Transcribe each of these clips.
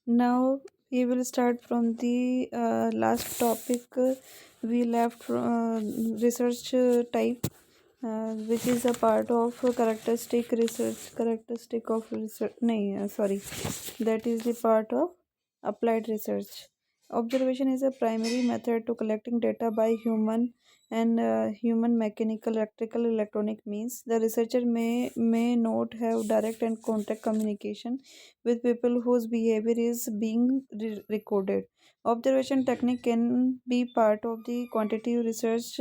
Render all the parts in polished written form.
Now we will start from the last topic. We left research type, which is a part of characteristic research. Characteristic of research. No, sorry, that is the part of applied research. Observation is a primary method to collecting data by human mechanical, electrical, electronic means. The researcher may not have direct and contact communication with people whose behavior is being recorded. Observation technique can be part of the quantitative research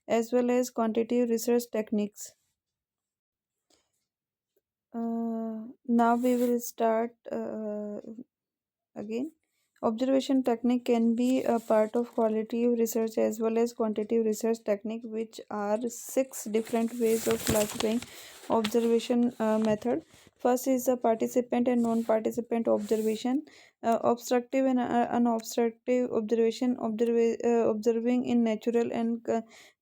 as well as quantitative research techniques. Now we will start again. Observation technique can be a part of qualitative research as well as quantitative research technique, which are six different ways of classifying observation method. First is the participant and non-participant observation. Obstructive and unobstructive observation, observing in natural and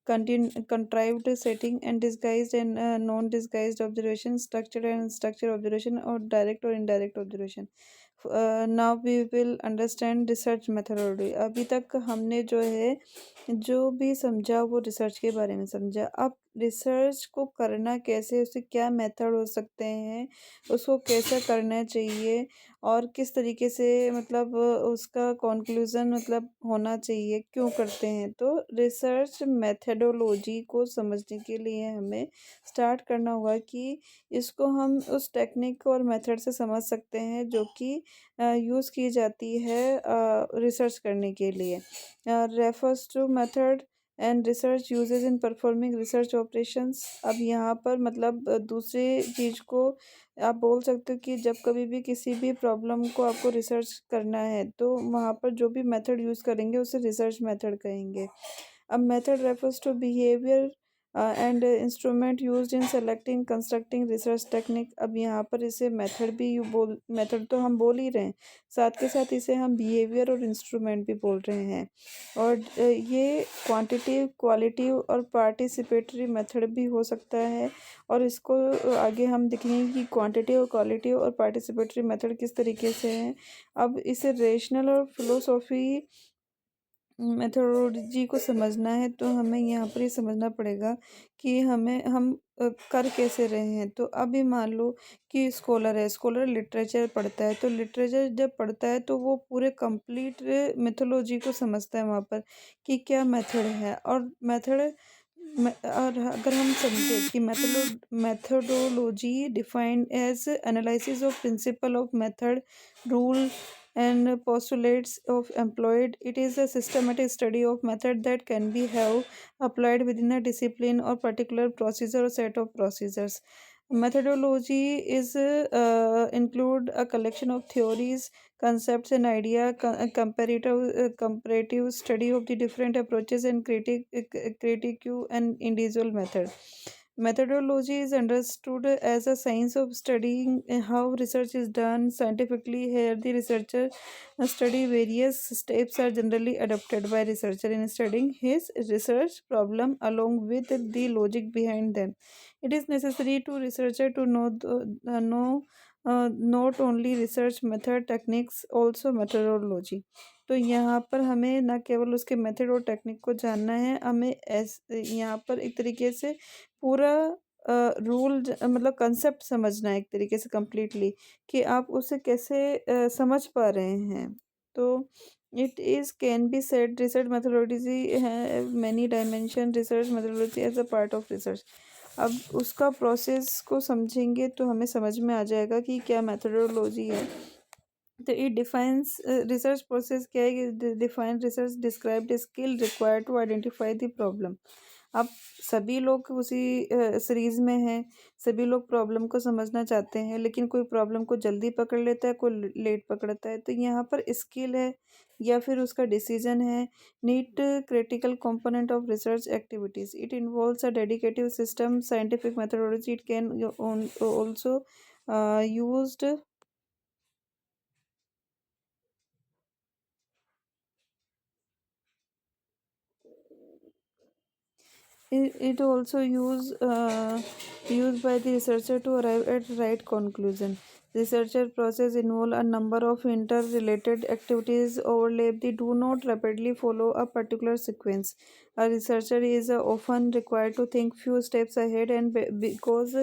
contrived setting, and disguised and non-disguised observation, structured and structured observation, or direct or indirect observation. Now we will understand research methodology. अभी तक हमने जो है जो भी समझा वो research के बारे में समझा। अब रिसर्च को करना कैसे, उसके क्या मेथड हो सकते हैं, उसको कैसे करना चाहिए और किस तरीके से मतलब उसका कंक्लूजन मतलब होना चाहिए, क्यों करते हैं। तो रिसर्च मेथोडोलॉजी को समझने के लिए हमें स्टार्ट करना होगा कि इसको हम उस टेक्निक और मेथड से समझ सकते हैं जो कि यूज़ की जाती है रिसर्च करने के लिए। Refers to method and research uses in performing research operations. अब यहाँ पर मतलब दूसरी चीज़ को आप बोल सकते हो कि जब कभी भी किसी भी प्रॉब्लम को आपको रिसर्च करना है तो वहाँ पर जो भी मेथड यूज़ करेंगे उसे रिसर्च मेथड कहेंगे। अब method refers to behaviour and instrument used in selecting constructing research technique. अब यहाँ पर इसे मेथड भी मेथड तो हम बोल ही रहे हैं, साथ के साथ इसे हम बिहेवियर और इंस्ट्रूमेंट भी बोल रहे हैं। और ये क्वांटिटिव, क्वालिटिव और पार्टिसिपेटरी मेथड भी हो सकता है। और इसको आगे हम देखेंगे कि क्वांटिटिव, क्वालिटिव और पार्टिसिपेटरी मेथड किस तरीके से हैं। अब इसे रेशनल और फिलोसॉफी मेथोडोलॉजी को समझना है तो हमें यहाँ पर ये समझना पड़ेगा कि हम कर कैसे रहे हैं। तो अभी मान लो कि स्कॉलर है, स्कॉलर लिटरेचर पढ़ता है, तो लिटरेचर जब पढ़ता है तो वो पूरे कंप्लीट मिथोलॉजी को समझता है वहाँ पर कि क्या मेथड है। और मेथड और अगर हम समझे कि methodology defined as analysis of principle of method, rule and postulates of employed, it is a systematic study of method that can be have applied within a discipline or particular procedure or set of procedures. Methodology is include a collection of theories, concepts and idea, comparative study of the different approaches and critique and individual method. Methodology is understood as a science of studying how research is done scientifically. Here, the researcher study various steps are generally adopted by researcher in studying his research problem along with the logic behind them. It is necessary to researcher to know not only research method techniques, also methodology. तो यहाँ पर हमें न केवल उसके method और technique को जानना है, हमें यहाँ पर एक तरीके से पूरा रूल मतलब कंसेप्ट समझना है एक तरीके से कम्प्लीटली कि आप उसे कैसे समझ पा रहे हैं। तो it is can be said research methodology है many dimension, research methodology as a part of research. अब उसका प्रोसेस को समझेंगे तो हमें समझ में आ जाएगा कि क्या मेथोडोलॉजी है। तो इट डिफाइंस रिसर्च प्रोसेस क्या है कि define research described skill required to identify the problem. अब सभी लोग उसी सीरीज में हैं, सभी लोग प्रॉब्लम को समझना चाहते हैं, लेकिन कोई प्रॉब्लम को जल्दी पकड़ लेता है, कोई लेट पकड़ता है। तो यहाँ पर स्किल है या फिर उसका डिसीजन है। Neat critical component of research activities, it involves a dedicative system scientific methodology, it can also used. It also used by the researcher to arrive at right conclusion. Researcher process involve a number of interrelated activities overlap. They do not rapidly follow a particular sequence. A researcher is often required to think few steps ahead, and because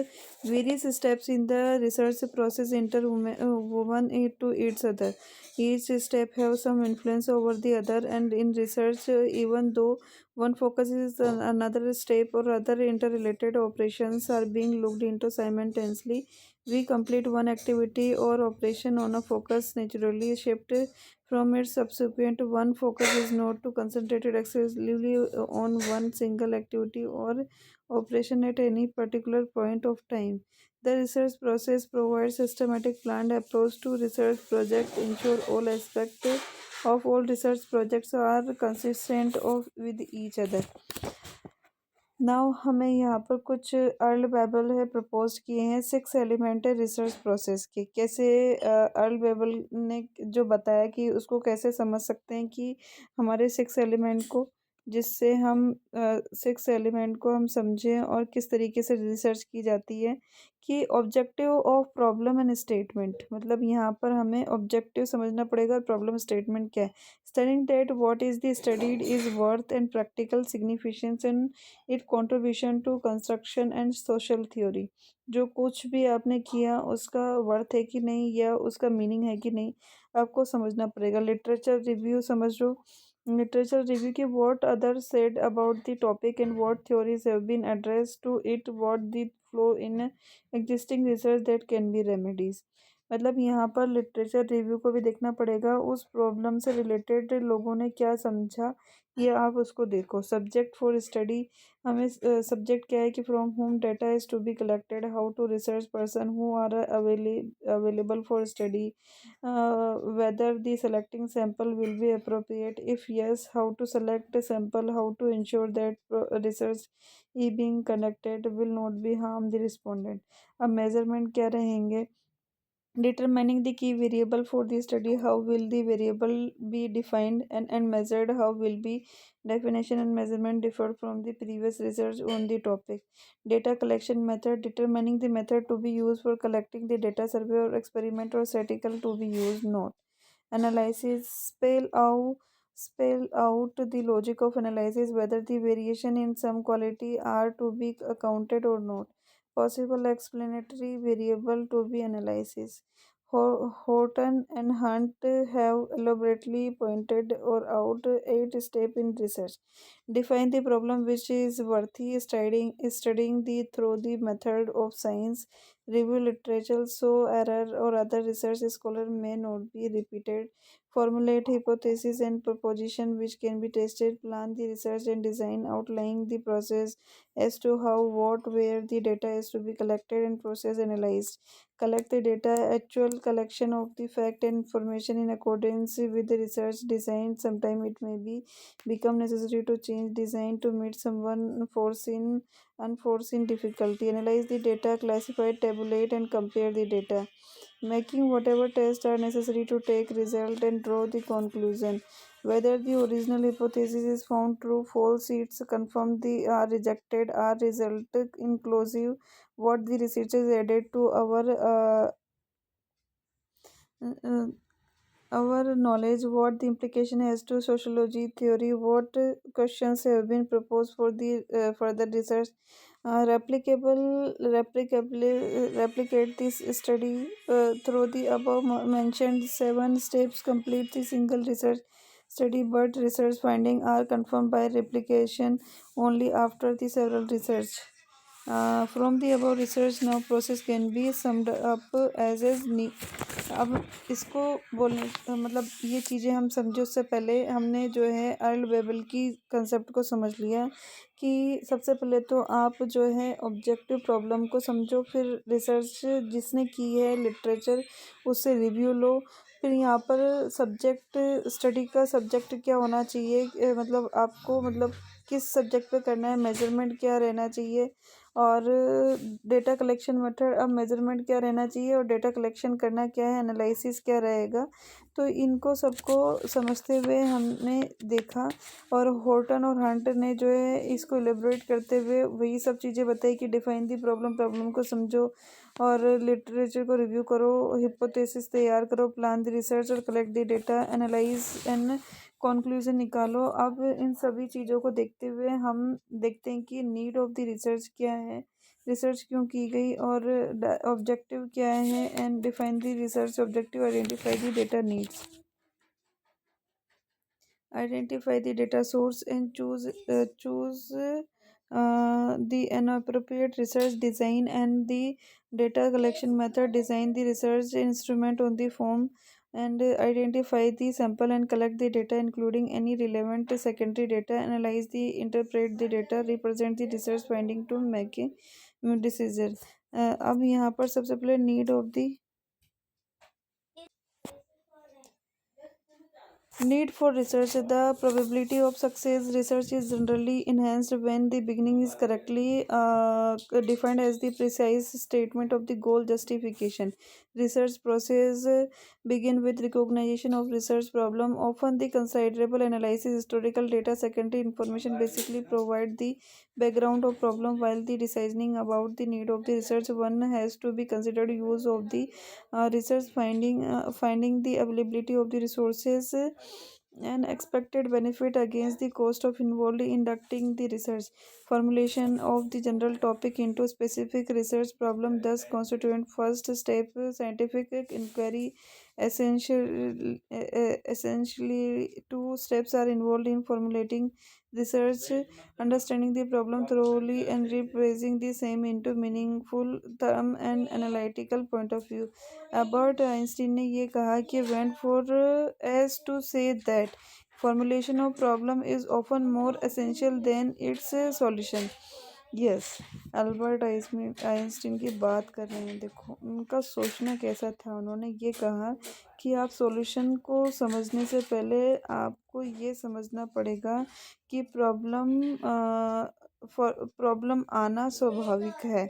various steps in the research process interwoven to each other. Each step have some influence over the other, and in research, even though one focuses on another step or other interrelated operations are being looked into simultaneously. We complete one activity or operation on a focus naturally shift from its subsequent. One focus is not to concentrate exclusively on one single activity or operation at any particular point of time. The research process provides systematic planned approach to research project, ensure all aspects of all research projects are consistent of with each other. Now हमें यहाँ पर कुछ earl label है propose किए हैं six element है research process के कैसे अर्ल बेबल ने जो बताया कि उसको कैसे समझ सकते हैं कि हमारे सिक्स एलिमेंट को जिससे हम सिक्स एलिमेंट को हम समझें और किस तरीके से रिसर्च की जाती है कि objective of problem and statement मतलब यहाँ पर हमें ऑब्जेक्टिव समझना पड़ेगा और प्रॉब्लम स्टेटमेंट क्या है studying that what is the studied is worth and practical significance and it contribution to construction and social theory जो कुछ भी आपने किया उसका वर्थ है कि नहीं या उसका मीनिंग है कि नहीं आपको समझना पड़ेगा लिटरेचर रिव्यू समझ लो लिटरेचर रिव्यू की what other said about the topic and what theories have been address to it what the flow in existing research that can be remedies मतलब यहाँ पर लिटरेचर रिव्यू को भी देखना पड़ेगा उस प्रॉब्लम से रिलेटेड लोगों ने क्या समझा ये आप उसको देखो सब्जेक्ट फॉर स्टडी हमें सब्जेक्ट क्या है कि from whom data is to be collected how to research person who are available for study whether the selecting sample will be appropriate if yes how to select a sample how to ensure that research is being conducted will not be harm the respondent अब measurement क्या रहेंगे determining the key variable for the study how will the variable be defined and measured how will be definition and measurement differ from the previous research on the topic data collection method determining the method to be used for collecting the data survey or experiment or statistical to be used not analysis spell out the logic of analysis whether the variation in some quality are to be accounted or not possible explanatory variable to be analysis Horton and Hunt have elaborately pointed or out eight steps in research. Define the problem which is worthy studying the through the method of science. Review literature so error or other research scholar may not be repeated. Formulate hypothesis and proposition which can be tested. Plan the research and design outlining the process as to how, what, where the data is to be collected and process analyzed collect the data actual collection of the fact and information in accordance with the research design sometime it may be become necessary to change design to meet someone foreseen unforeseen difficulty analyze the data classify tabulate and compare the data making whatever tests are necessary to take result and draw the conclusion whether the original hypothesis is found true false it's confirmed the are rejected are result inclusive what the researchers added to uh, our knowledge what the implication has to sociology theory what questions have been proposed for the further research replicate this study through the above mentioned seven steps complete the single research study but research findings are confirmed by replication only after the several research from the above research now process can be summed up as अब इसको बोलने मतलब ये चीज़ें हम समझे उससे पहले हमने जो है अर्ल वेबल की कंसेप्ट को समझ लिया कि सबसे पहले तो आप जो है ऑब्जेक्टिव प्रॉब्लम को समझो फिर रिसर्च जिसने की है लिटरेचर उससे रिव्यू लो फिर यहाँ पर सब्जेक्ट स्टडी का सब्जेक्ट क्या होना चाहिए मतलब आपको मतलब किस सब्जेक्ट पे करना है मेजरमेंट क्या रहना चाहिए और डेटा कलेक्शन मेथड, अब मेजरमेंट क्या रहना चाहिए और डेटा कलेक्शन करना क्या है, एनालिसिस क्या रहेगा। तो इनको सबको समझते हुए हमने देखा, और हॉर्टन और हंट ने जो है इसको एलेबोरेट करते हुए वही सब चीज़ें बताई कि डिफाइन दी प्रॉब्लम, प्रॉब्लम को समझो और लिटरेचर को रिव्यू करो, हिपोथेसिस तैयार करो, प्लान द रिसर्च और collect the data, analyse and conclusion निकालो। अब इन सभी चीज़ों को देखते हुए हम देखते हैं कि नीड ऑफ द रिसर्च क्या है, रिसर्च क्यों की गई, और ऑब्जेक्टिव क्या है, and define the research objective, identify the data needs, identify the data source and choose the an appropriate research design and the data collection method, design the research instrument on the form, and identify the sample and collect the data including any relevant secondary data, analyze the interpret the data, represent the research finding to make a decision. अब यहाँ पर सबसे पहले need of the need for research. The probability of success research is generally enhanced when the beginning is correctly defined as the precise statement of the goal justification. Research process begin with recognition of research problem. Often the considerable analysis, historical data, secondary information basically provide the background of problem, while the deciding about the need of the research. One has to be considered use of the research finding the availability of the resources and expected benefit against the cost of involved in conducting the research, formulation of the general topic into specific research problem thus constituent first step. Scientific inquiry essentially two steps are involved in formulating research, understanding the problem thoroughly and rephrasing the same into meaningful term and analytical point of view. Albert Einstein ने ये कहा कि went for as to say that formulation of problem is often more essential than its solution. Yes, Albert Einstein की बात कर रहे हैं। देखो उनका सोचना कैसा था, उन्होंने ये कहा कि आप सॉल्यूशन को समझने से पहले आपको ये समझना पड़ेगा कि प्रॉब्लम आना स्वाभाविक है।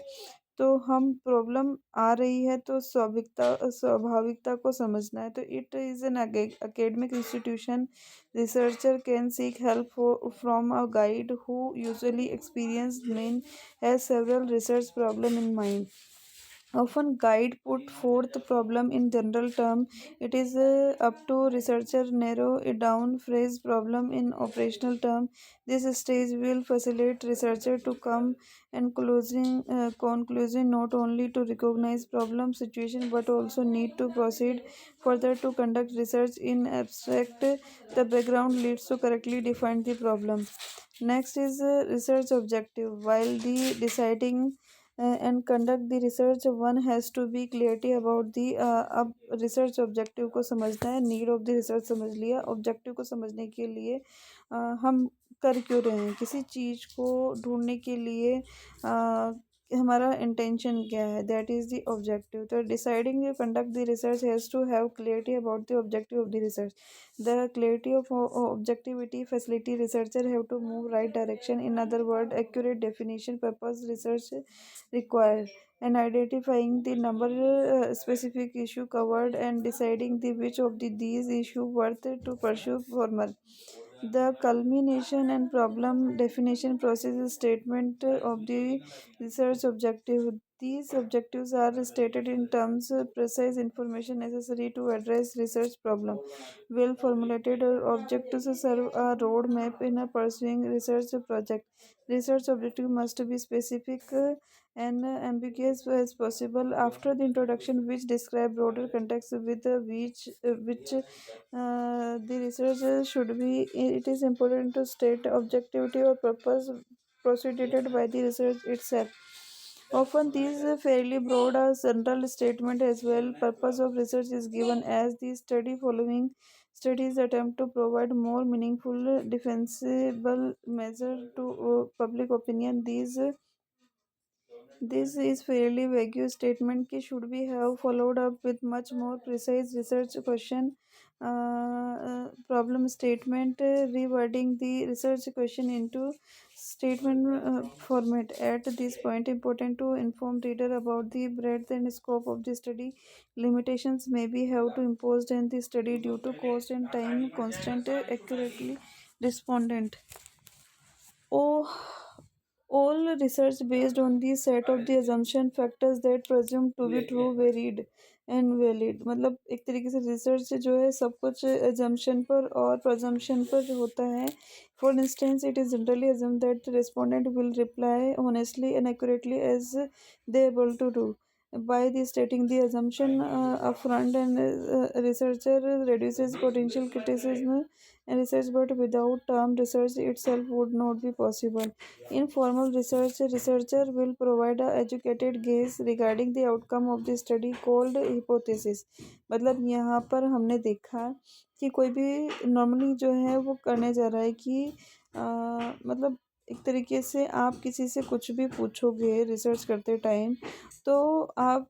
तो हम प्रॉब्लम आ रही है तो स्वाभाविकता को समझना है। तो it is an academic institution, researcher can seek help from a guide who usually experienced main has several research problem in mind. Often guide put forth problem in general term. It is up to researcher narrow it down phrase problem in operational term. This stage will facilitate researcher to come and closing conclusion not only to recognize problem situation but also need to proceed further to conduct research in abstract. The background leads to correctly define the problem. Next is research objective. While the deciding and conduct the research, one has to be clarity about the अब research objective को समझना है। Need of the research समझ लिया, objective को समझने के लिए हम कर क्यों रहे हैं, किसी चीज़ को ढूंढने के लिए हमारा इंटेंशन क्या है, दैट इज़ द ऑब्जेक्टिव। तो deciding to conduct the research has to have clarity about the objective of the research. The clarity of objectivity facility researcher have to move right direction. In other words, accurate definition purpose research required, and identifying the number specific issue covered and deciding the which of these issue worth to pursue formal. The culmination and problem definition process is statement of the research objective. These objectives are stated in terms of precise information necessary to address research problem. Well formulated objectives serve a roadmap in a pursuing research project. Research objective must be specific and ambiguous as possible. After the introduction, which describe broader context with which the research should be, it is important to state objectivity or purpose proceeded by the research itself. Often these fairly broad are central statement as well. Purpose of research is given as the study following studies attempt to provide more meaningful defensible measure to public opinion. These This is fairly vague statement ki should be have followed up with much more precise research question problem statement rewording the research question into statement format. At this point, important to inform reader about the breadth and scope of the study. Limitations may be have to imposed in the study due to cost and time constant accurately respondent. Oh, all research based on the set of the assumption factors that presume to be true varied and valid. मतलब एक तरीके से research जो है सब कुछ assumption पर और presumption पर होता है. For instance, it is generally assumed that the respondent will reply honestly and accurately as they able to do. By the stating the assumption upfront, and researcher reduces potential criticism and research, but without term research itself would not be possible. In formal research, researcher will provide a educated guess regarding the outcome of the study called hypothesis. मतलब यहाँ पर हमने देखा कि कोई भी normally जो है वो करने जा रहा है कि मतलब एक तरीके से आप किसी से कुछ भी पूछोगे रिसर्च करते टाइम, तो आप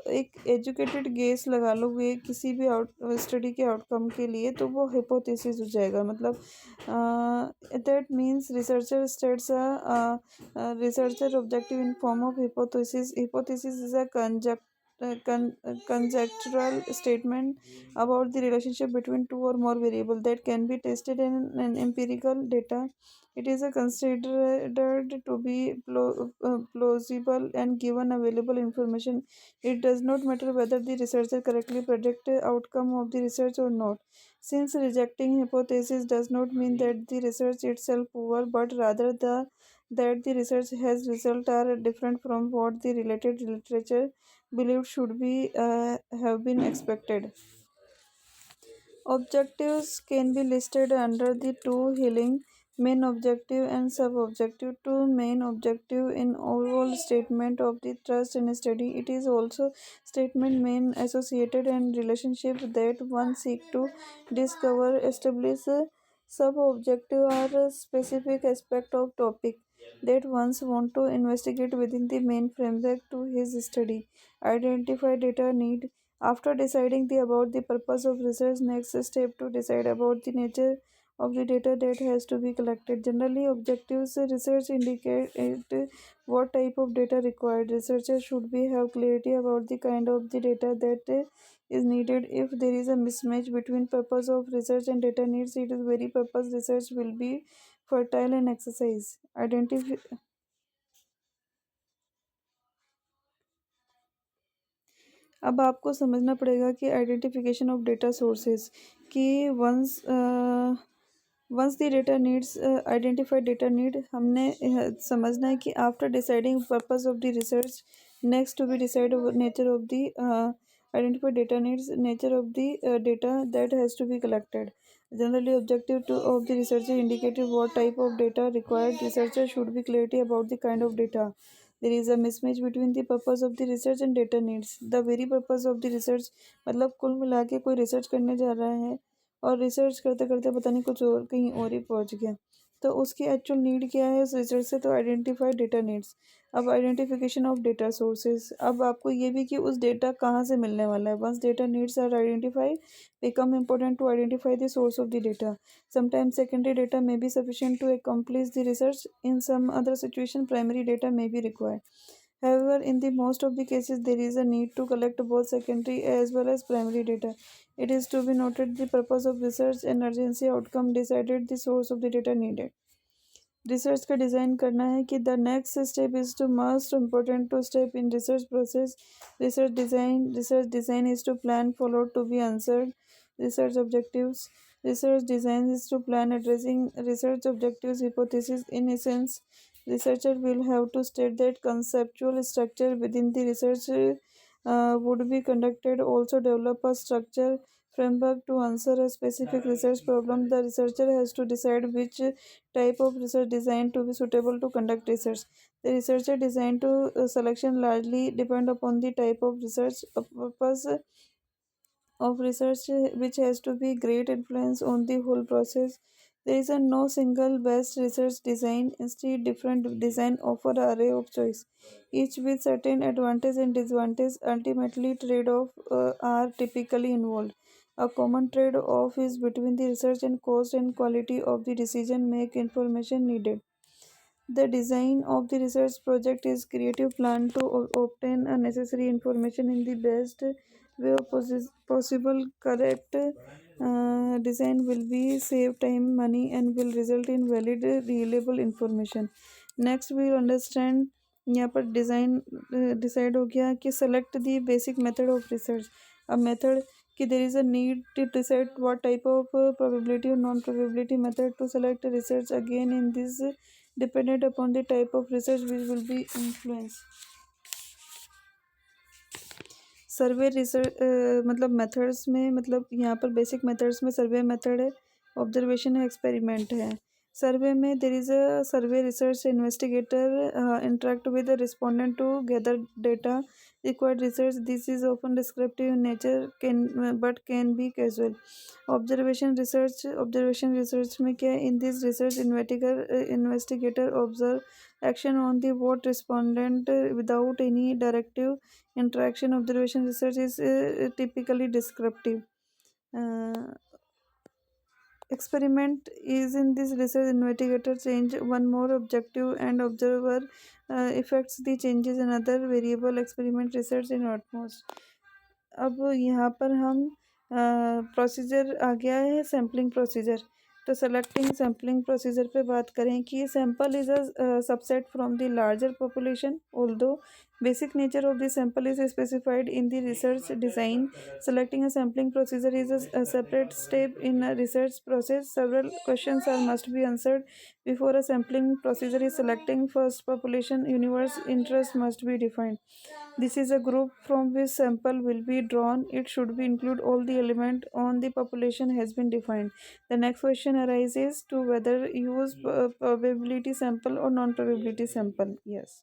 एक एजुकेटेड गेस लगा लोगे किसी भी आउट स्टडी के आउटकम के लिए, तो वो हिपोथेसिस हो जाएगा. मतलब that means researcher states researcher objective in form of hypothesis. Hypothesis is a conjectural statement about the relationship between two or more variables that can be tested in an empirical data. It is a considered to be plausible and given available information. It does not matter whether the researcher correctly predict outcome of the research or not. Since rejecting hypothesis does not mean that the research itself poor, but rather that the research has result are different from what the related literature believed should be have been expected. Objectives can be listed under the two healing main objective and sub-objective. Two main objective in overall statement of the trust and study. It is also statement main associated and relationship that one seek to discover, establish. Sub-objective are a specific aspect of topic that ones want to investigate within the main framework to his study. Identify data need. After deciding about the purpose of research, next step to decide about the nature of the data that has to be collected. Generally, objectives research indicate what type of data required. Researchers should be have clarity about the kind of the data that is needed. If there is a mismatch between purpose of research and data needs, it is very purpose research will be fertile and exercise. Identify. अब आपको समझना पड़ेगा कि identification of data sources कि once once the data needs identified data need हमने समझना है कि after deciding purpose of the research next to be decide nature of the identified data needs nature of the data that has to be collected. Generally, objective of the researcher indicated what type of data required. Researcher should be clarity about the kind of data. There is a mismatch between the purpose of the research and data needs. The very purpose of the research मतलब कुल मिला के कोई research करने जा रहा है और रिसर्च करते करते पता नहीं कुछ और कहीं और ही पहुंच गया, तो उसकी एक्चुअल नीड क्या है उस रिसर्च से. तो आइडेंटिफाई डेटा नीड्स. अब आइडेंटिफिकेशन ऑफ डेटा सोर्सेज. अब आपको ये भी कि उस डेटा कहाँ से मिलने वाला है. Once data needs are identify become important to identify the source of the data. Sometimes secondary data may be sufficient to accomplish the research. In some other situation, primary data may be required. However, in the most of the cases, there is a need to collect both secondary as well as primary data. It is to be noted the purpose of research and urgency outcome decided the source of the data needed. रिसर्च का design करना है कि the next step is to most important to step in research process. Research design is to plan follow to be answered research objectives. Research design is to plan addressing research objectives. Hypothesis. In essence, researcher will have to state that conceptual structure within the research would be conducted. Also develop a structure framework to answer a specific research problem. The researcher has to decide which type of research design to be suitable to conduct research. The researcher design to selection largely depend upon the type of research purpose of research which has to be great influence on the whole process. There is a no single best research design. Instead, different design offer an array of choice, each with certain advantages and disadvantages. Ultimately, trade-off are typically involved. A common trade-off is between the research and cost and quality of the decision make information needed. The design of the research project is creative plan to obtain a necessary information in the best way possible. Correct design will be save time, money, and will result in valid, reliable information. Next, we will understand यहाँ पर design decide हो गया कि select the basic method of research. अब method कि there is a need to decide what type of probability or non-probability method to select research. Again, in this dependent upon the type of research which will be influenced. Survey research मतलब methods में, मतलब यहाँ पर basic methods में survey method है, observation है, experiment है. Survey में there is a survey research investigator interact with the respondent to gather data required research. This is often descriptive in nature can but can be casual. Observation research में क्या है? In this research investigator observe action on the vote respondent without any directive interaction. Observation research is typically descriptive. Uh, Experiment is in this research investigator change one more objective and observer affects the changes in other variable. Experiment research in utmost. अब यहाँ पर हम procedure आ गया है sampling procedure. तो selecting sampling procedure पे बात करें कि sample is a subset from the larger population. Although basic nature of the sample is specified in the research design. Selecting a sampling procedure is a separate step in a research process. Several questions are must be answered before a sampling procedure is selecting. First, population universe interest must be defined. This is a group from which sample will be drawn. It should be include all the element on the population has been defined. The next question arises to whether use probability sample or non-probability sample. Yes.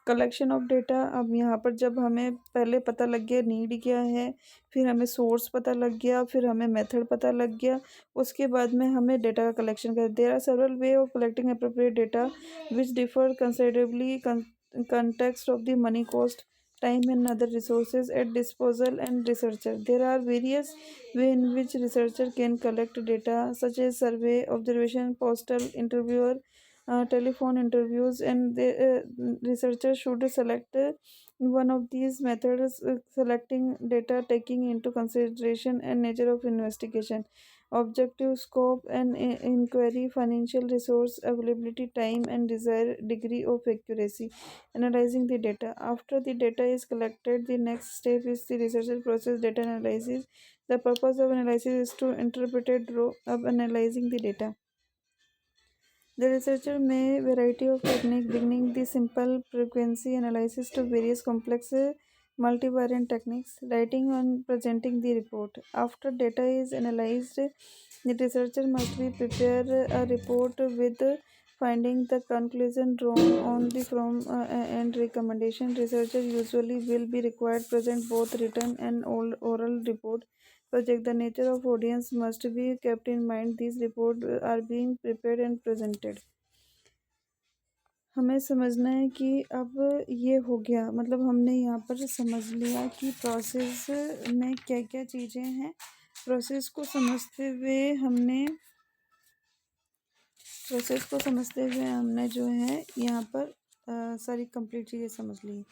Collection of data. अब यहाँ पर जब हमें पहले पता लग गया need क्या है, फिर हमें सोर्स पता लग गया, फिर हमें मेथड पता लग गया, उसके बाद में हमें डेटा का कलेक्शन कर. There are several way of collecting appropriate data which differ considerably. Context of the money cost, time and other resources at disposal and researcher. There are various ways in which researcher can collect data such as survey, observation, postal, interviewer, telephone interviews, and the researcher should select one of these methods. Selecting data taking into consideration and nature of investigation, objective scope and inquiry, financial resource availability, time and desired degree of accuracy. Analyzing the data. After the data is collected, the next step is the researcher process data analysis. The purpose of analysis is to interpret raw of analyzing the data. The researcher may variety of technique beginning the simple frequency analysis to various complex multivariate techniques, writing and presenting the report. After data is analyzed, the researcher must be prepare a report with finding the conclusion drawn on the from and recommendation. Researcher usually will be required present both written and oral report project. The nature of audience must be kept in mind. These reports are being prepared and presented. हमें समझना है कि अब ये हो गया, मतलब हमने यहाँ पर समझ लिया कि प्रोसेस में क्या क्या चीज़ें हैं. प्रोसेस को समझते हुए हमने जो है यहाँ पर सारी कंप्लीट चीज़ें समझ ली.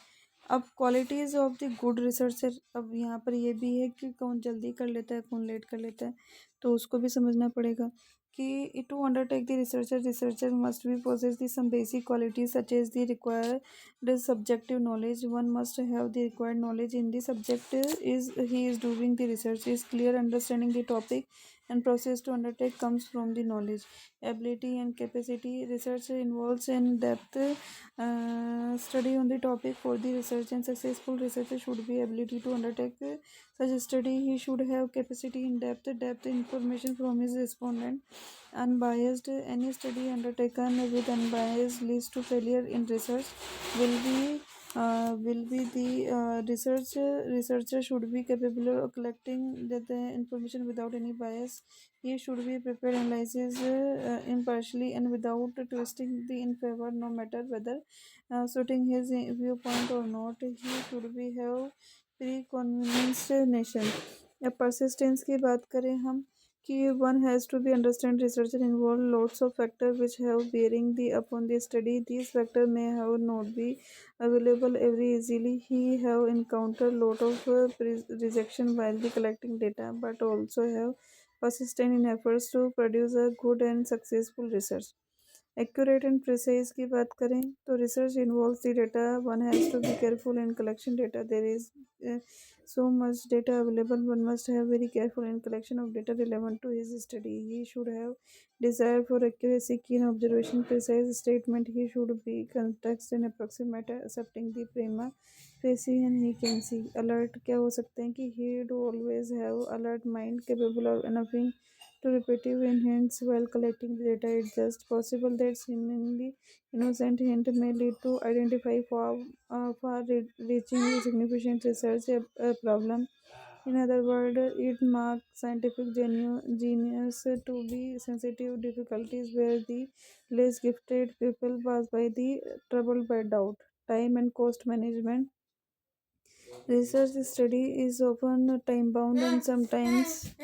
अब qualities of the good researcher. अब यहाँ पर ये भी है कि कौन जल्दी कर लेता है, कौन लेट कर लेता है, तो उसको भी समझना पड़ेगा कि to undertake the researcher must be possess the some basic qualities such as the required subjective knowledge. One must have the required knowledge in the subject is he is doing the research. Is clear understanding the topic and process to undertake comes from the knowledge, ability and capacity. Research involves in depth study on the topic for the research, and successful researcher should be ability to undertake such a study. He should have capacity in depth information from his respondent. Unbiased. Any study undertaken with unbiased leads to failure in research will be will be the researcher should be capable of collecting the information without any bias. He should be prepared analysis impartially and without twisting the in favor, no matter whether suiting his viewpoint or not. He should be have pre-convinced nation. अब persistence की बात करें हम कि one has to be understand researcher involve lots of factors which have bearing the upon the study. These factors may have not be available every easily. He have encountered lot of rejection while the collecting data, but also have persistent in efforts to produce a good and successful research. Accurate and precise की बात करें तो research involves the data. One has to be careful in collection data. There is uh, so much data available. One must have very careful in collection of data relevant to his study. He should have desire for accuracy, keen observation, precise statement. He should be context and approximate, accepting the prima facie and he can see. Alert क्या हो सकते हैं कि he do always have alert mind capable of enoughing to repetitive hints while collecting the data. It's just possible that seemingly innocent hint may lead to identify far-reaching significant research problem. In other words, it marks scientific genius to be sensitive difficulties where the less gifted people pass by the troubled by doubt, time and cost management. Research study is often time bound and sometimes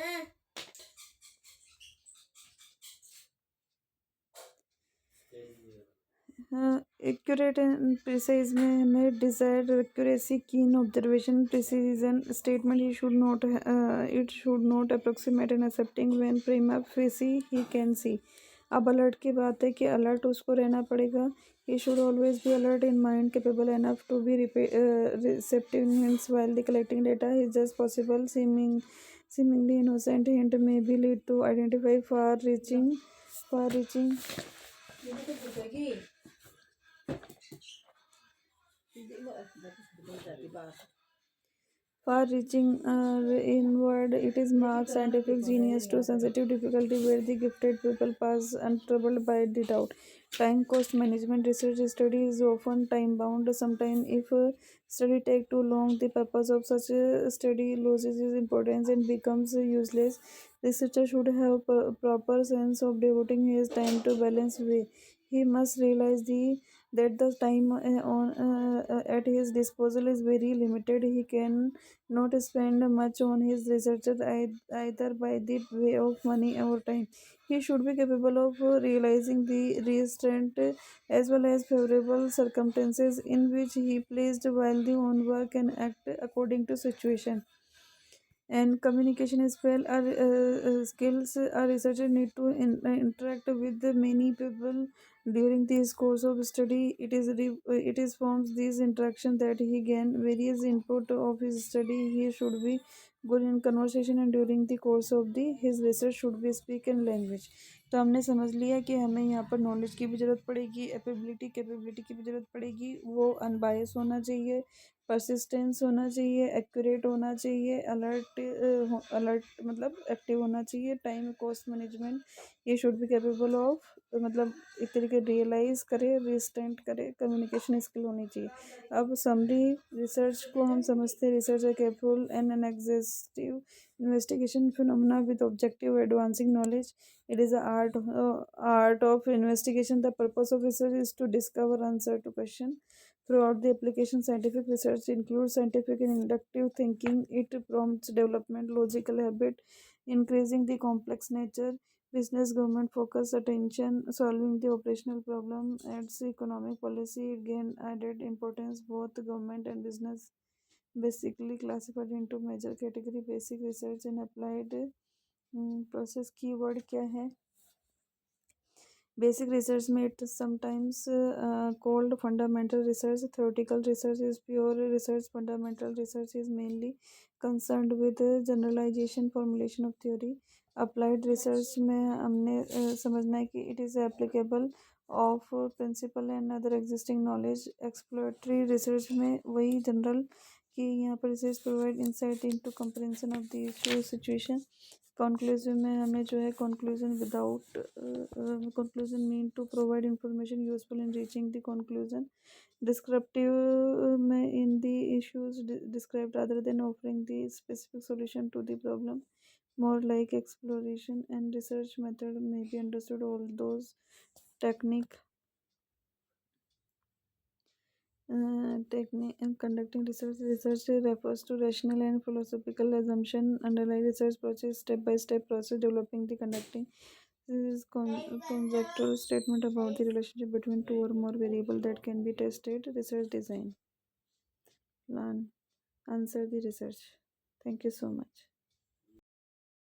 accurate and precise में हमें desired accuracy, keen observation, precision statement. He should not it should not approximate and accepting when prima facie he can see. अब alert की बात है कि alert उसको रहना पड़ेगा. He should always be alert in mind, capable enough to be receptive in hints while the collecting data is just possible. Seemingly innocent hint may be lead to identify far-reaching far-reaching inward. It is marked scientific genius to sensitive difficulty where the gifted people pass untroubled by the doubt. Time cost management. Research study is often time bound. Sometimes if a study take too long, the purpose of such a study loses its importance and becomes useless. Researcher should have proper sense of devoting his time to balance way. He must realize that the time at his disposal is very limited. He can not spend much on his researches either by the way of money or time. He should be capable of realizing the restraint as well as favorable circumstances in which he placed while the own work and act according to situation. And communication as well are skills. A researcher need to interact with the many people during this course of study. It is from these interaction that he gain various input of his study. He should be good in conversation and during the course of the his research should be speak in language. तो हमने समझ लिया कि हमें यहाँ पर knowledge की भी ज़रूरत पड़ेगी, कैपेबिलिटी की भी ज़रूरत पड़ेगी. वो अनबायस होना चाहिए, परसिस्टेंस होना चाहिए, एक्यूरेट होना चाहिए, अलर्ट मतलब एक्टिव होना चाहिए, टाइम कॉस्ट मैनेजमेंट. ये शुड बी कैपेबल ऑफ मतलब एक तरीके रियलाइज करे, रिस्टेंट करे, कम्युनिकेशन स्किल होनी चाहिए. अब समरी रिसर्च को हम समझते, रिसर्च है careful and an exhaustive investigation phenomena with objective advancing knowledge. It is a art of investigation. The purpose of research is to discover answer to question. Throughout the application, scientific research includes scientific and inductive thinking. It prompts development, logical habit, increasing the complex nature, business, government focus, attention, solving the operational problem, adds economic policy. It gain added importance. Both government and business basically classified into major category: basic research and applied process. Keyword क्या है? Basic research may it sometimes called fundamental research. Theoretical research is pure research. Fundamental research is mainly concerned with the generalization formulation of theory. Applied research में हमने समझना है कि it is applicable of principle and other existing knowledge. Exploratory research में वही general कि यहाँ पर research provide insight into comprehension of the issue situation. Conclusive में हमें जो है conclusion without conclusion mean to provide information useful in reaching the conclusion descriptive में in the issues described rather than offering the specific solution to the problem. More like exploration and research method may be understood all those technique technique in conducting research. Research refers to rational and philosophical assumption underlying research process, step by step process developing the conducting. This is conjectural statement about the relationship between two or more variable that can be tested. Research design. Learn. Answer the research. Thank you so much.